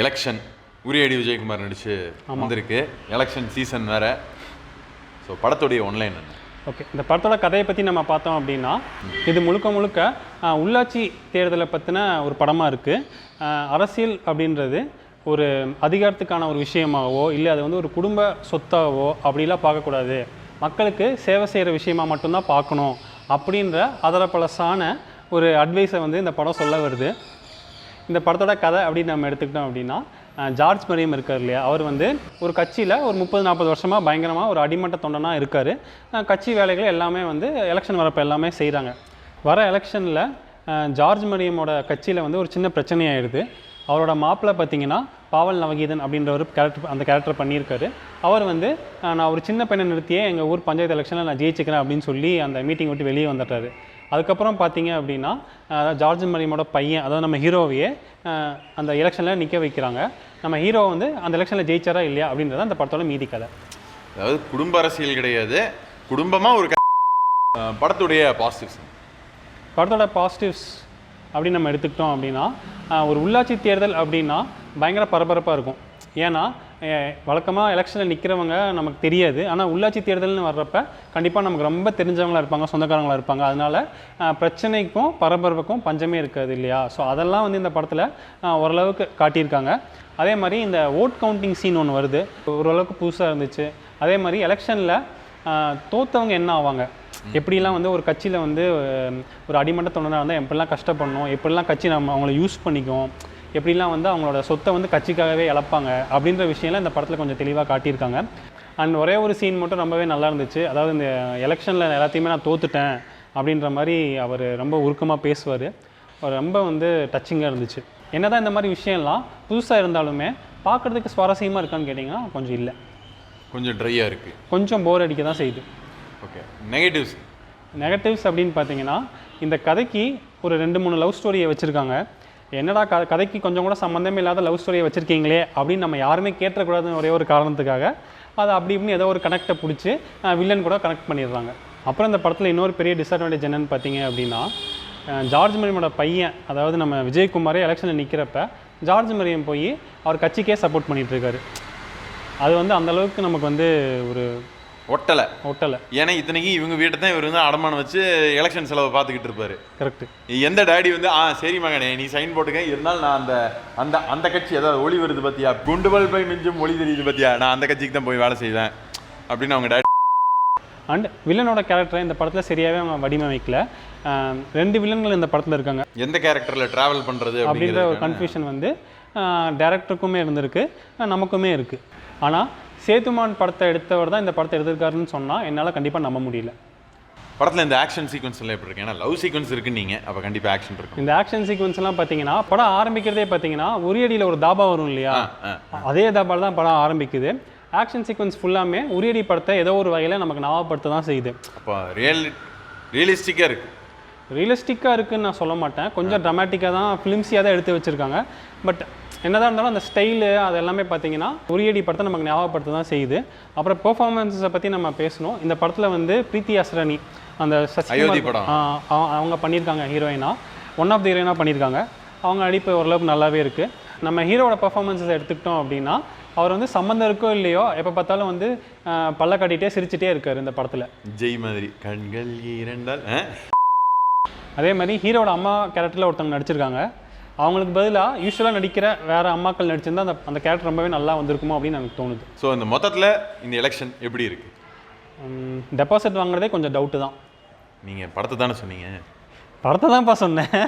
Election உரியடி விஜயகுமார் நடிச்சு வந்திருக்கு. எலெக்ஷன் சீசன் வேற. ஸோ படத்துடைய ஒன்லைன் என்ன? ஓகே, இந்த படத்தோட கதையை பற்றி நம்ம பார்த்தோம் அப்படின்னா, இது முழுக்க உள்ளாட்சி தேர்தலை பற்றின ஒரு படமாக இருக்குது. அரசியல் அப்படின்றது ஒரு அதிகாரத்துக்கான ஒரு விஷயமாகவோ இல்லை அது வந்து ஒரு குடும்ப சொத்தாகவோ அப்படிலாம் பார்க்கக்கூடாது, மக்களுக்கு சேவை செய்கிற விஷயமாக மட்டும்தான் பார்க்கணும் அப்படின்ற அதரப்பழசான ஒரு அட்வைஸை வந்து இந்த படம் சொல்ல வருது. இந்த படத்தோட கதை அப்படின்னு நம்ம எடுத்துக்கிட்டோம் அப்படின்னா, ஜார்ஜ் மரியம் இருக்கார் இல்லையா, அவர் வந்து ஒரு கட்சியில் ஒரு 30-40 வருஷமாக பயங்கரமாக ஒரு அடிமட்ட தொண்டனாக இருக்கார். கட்சி வேலைகள் எல்லாமே வந்து எலெக்ஷன் வரப்போ எல்லாமே செய்கிறாங்க. வர எலெக்ஷனில் ஜார்ஜ் மரியமோட கட்சியில் வந்து ஒரு சின்ன பிரச்சனையாகிடுது. அவரோட மாப்பிள்ளை பார்த்திங்கன்னா பாவல் நவகீதன் அப்படின்ற ஒரு கேரக்டர் பண்ணியிருக்காரு. அவர் வந்து நான் ஒரு சின்ன பையனை நிறுத்தியே எங்கள் ஊர் பஞ்சாயத்து எலெக்ஷனில் நான் ஜெயிச்சுக்கிறேன் அப்படின்னு சொல்லி அந்த மீட்டிங் விட்டு வெளியே வந்துட்டாரு. அதுக்கப்புறம் பார்த்தீங்க அப்படின்னா ஜார்ஜ் மரியமோட பையன், அதாவது நம்ம ஹீரோவையே அந்த எலெக்ஷனில் நிற்க வைக்கிறாங்க. நம்ம ஹீரோ வந்து அந்த எலெக்ஷனில் ஜெயிச்சாரா இல்லையா அப்படின்றத அந்த படத்தோட மீதி கதை. அதாவது குடும்ப அரசியல் கிடையாது, குடும்பமாக ஒரு படத்துடைய பாசிட்டிவ்ஸ் அப்படின்னு நம்ம எடுத்துக்கிட்டோம் அப்படின்னா, ஒரு உள்ளாட்சி தேர்தல் அப்படின்னா பயங்கர பரபரப்பாக இருக்கும். ஏன்னா வழக்கமாக எலெக்ஷனில் நிற்கிறவங்க நமக்கு தெரியாது, ஆனால் உள்ளாட்சி தேர்தல்னு வர்றப்ப கண்டிப்பாக நமக்கு ரொம்ப தெரிஞ்சவங்களாக இருப்பாங்க, சொந்தக்காரங்களாக இருப்பாங்க. அதனால் பிரச்சனைக்கும் பரபரப்புக்கும் பஞ்சமே இருக்காது இல்லையா. ஸோ அதெல்லாம் வந்து இந்த படத்தில் ஓரளவுக்கு காட்டியிருக்காங்க. அதே மாதிரி இந்த ஓட் கவுண்டிங் சீன் ஒன்று வருது, ஓரளவுக்கு புதுசாக இருந்துச்சு. அதே மாதிரி எலெக்ஷனில் தோற்றவங்க என்ன ஆவாங்க, எப்படிலாம் வந்து ஒரு கட்சியில் வந்து ஒரு அடிமட்ட தொண்டனாக இருந்தால் எப்படிலாம் கஷ்டப்படணும், எப்படிலாம் கட்சி நம்ம அவங்கள யூஸ் பண்ணிக்கும், எப்படிலாம் வந்து அவங்களோட சொத்தை வந்து கட்சிக்காகவே இழப்பாங்க அப்படின்ற விஷயம்லாம் இந்த படத்தில் கொஞ்சம் தெளிவாக காட்டியிருக்காங்க. அண்ட் ஒரே ஒரு சீன் மட்டும் ரொம்பவே நல்லா இருந்துச்சு. அதாவது இந்த எலெக்ஷனில் எல்லாத்தையுமே நான் தோத்துட்டேன் அப்படின்ற மாதிரி அவர் ரொம்ப உருக்கமாக பேசுவார். அவர் ரொம்ப வந்து டச்சிங்காக இருந்துச்சு. என்ன தான் இந்த மாதிரி விஷயம்லாம் புதுசாக இருந்தாலுமே பார்க்குறதுக்கு சுவாரஸ்யமாக இருக்கான்னு கேட்டிங்கன்னா கொஞ்சம் இல்லை, கொஞ்சம் ட்ரையாக இருக்குது, கொஞ்சம் போர் அடிக்க தான் செய்யுது. ஓகே, நெகட்டிவ்ஸ் அப்படின்னு பார்த்தீங்கன்னா, இந்த கதைக்கு ஒரு 2-3 லவ் ஸ்டோரியை வச்சுருக்காங்க. என்னடா கதைக்கு கொஞ்சம் கூட சம்மந்தமே இல்லாத லவ் ஸ்டோரியை வச்சுருக்கீங்களே அப்படின்னு நம்ம யாருமே கேட்டக்கூடாதுன்னு ஒரே ஒரு காரணத்துக்காக அதை அப்படி இப்படின்னு ஏதோ ஒரு கனெக்டை பிடிச்சி வில்லன் கூட கனெக்ட் பண்ணிடுறாங்க. அப்புறம் இந்த படத்தில் இன்னொரு பெரிய டிஸ்அட்வான்டேஜ் என்னென்னு பார்த்தீங்க அப்படின்னா, ஜார்ஜ் மரியமோட பையன், அதாவது நம்ம விஜயகுமாரே எலெக்ஷனில் நிற்கிறப்ப ஜார்ஜ் மரியம் போய் அவர் கட்சிக்கே சப்போர்ட் பண்ணிகிட்ருக்காரு. அது வந்து அந்தளவுக்கு நமக்கு வந்து ஒரு ஒட்டலை. ஏன்னா இத்தனைக்கு இவங்க வீட்டை தான் இவர் வந்து அடமானம் வச்சு எலெக்ஷன் செலவை பார்த்துக்கிட்டு இருப்பாரு. கரெக்ட். எந்த டேடி வந்து சரி மகனே நீ சைன் போட்டுக்க, இருந்தாலும் நான் அந்த அந்த அந்த கட்சி, அதாவது ஒளி வருது பார்த்தியா, குண்டுபல் போய் மிஞ்சும் ஒளி தெரியுது பார்த்தியா, நான் அந்த கட்சிக்கு தான் போய் வேலை செய்வேன் அப்படின்னு அவங்க டேடி. அண்ட் வில்லனோட கேரக்டரை இந்த படத்தில் சரியாகவே அவங்க வடிவமைக்கல. 2 வில்லன்கள் இந்த படத்தில் இருக்காங்க. எந்த கேரக்டரில் ட்ராவல் பண்ணுறது அப்படின்ற ஒரு கன்ஃபியூஷன் வந்து டேரக்டருக்குமே இருந்திருக்கு, நமக்குமே இருக்குது. ஆனால் சேதுமான் படத்தை எடுத்தவர் தான் இந்த படத்தை எடுத்திருக்காருன்னு சொன்னால் என்னால் கண்டிப்பாக நம்ப முடியல. படத்தில் இந்த ஆக்ஷன் சீக்வன்ஸ் எல்லாம் எப்படி இருக்கு? ஏன்னா லவ் சீக்வன்ஸ் இருக்குன்னு நீங்கள், அப்போ கண்டிப்பாக ஆக்ஷன் இருக்கும். இந்த ஆக்ஷன் சீக்வன்ஸ் எல்லாம் பார்த்தீங்கன்னா, படம் ஆரம்பிக்கிறதே பார்த்தீங்கன்னா உரியடியில் ஒரு தாபா வரும் இல்லையா, அதே தாபாவில் தான் படம் ஆரம்பிக்குது. ஆக்ஷன் சீக்வன்ஸ் ஃபுல்லாமே உரியடி படத்தை ஏதோ ஒரு வகையில் நமக்கு ஞாபகப்படுத்த தான் செய்யுது. அப்போ ரியலிஸ்டிக்காக இருக்குன்னு நான் சொல்ல மாட்டேன், கொஞ்சம் ட்ராமேட்டிக்காக தான், ஃபிலிம்ஸியாக தான் எடுத்து வச்சுருக்காங்க. பட் என்னதான் இருந்தாலும் அந்த ஸ்டைலு அது எல்லாமே பார்த்தீங்கன்னா உரியடி படத்தை நமக்கு ஞாபகப்படுத்த தான் செய்யுது. அப்புறம் பெர்ஃபார்மன்ஸை பற்றி நம்ம பேசணும். இந்த படத்தில் வந்து பிரீத்தி அஸ்ரானி, அந்த படம் அவங்க பண்ணியிருக்காங்க ஹீரோயினாக, ஒன் ஆஃப் தி ஹீரோயினாக பண்ணியிருக்காங்க. அவங்க நடிப்பு ஓரளவுக்கு நல்லாவே இருக்குது. நம்ம ஹீரோட பெர்ஃபார்மன்ஸை எடுத்துக்கிட்டோம் அப்படின்னா, அவர் வந்து சம்மந்தம் இருக்கோ இல்லையோ எப்போ பார்த்தாலும் வந்து பல்ல காட்டிகிட்டே சிரிச்சிட்டே இருக்கார் இந்த படத்தில். ஜெய் மாதிரி கண்கள் இரண்டால். அதே மாதிரி ஹீரோட அம்மா கேரக்டரில் ஒருத்தவங்க நடிச்சிருக்காங்க. அவங்களுக்கு பதிலாக யூஸ்வலாக நடிக்கிற வேறு அம்மாக்கள் நடிச்சிருந்தால் அந்த கேரக்டர் ரொம்பவே நல்லா வந்திருக்குமோ அப்படின்னு எனக்கு தோணுது. ஸோ இந்த மொத்தத்தில் இந்த எலெக்ஷன் எப்படி இருக்குது? டெபாசிட் வாங்குறதே கொஞ்சம் டவுட்டு தான். நீங்கள் படத்தை தானே சொன்னீங்க? படத்தை தான்ப்பா சொன்னேன்.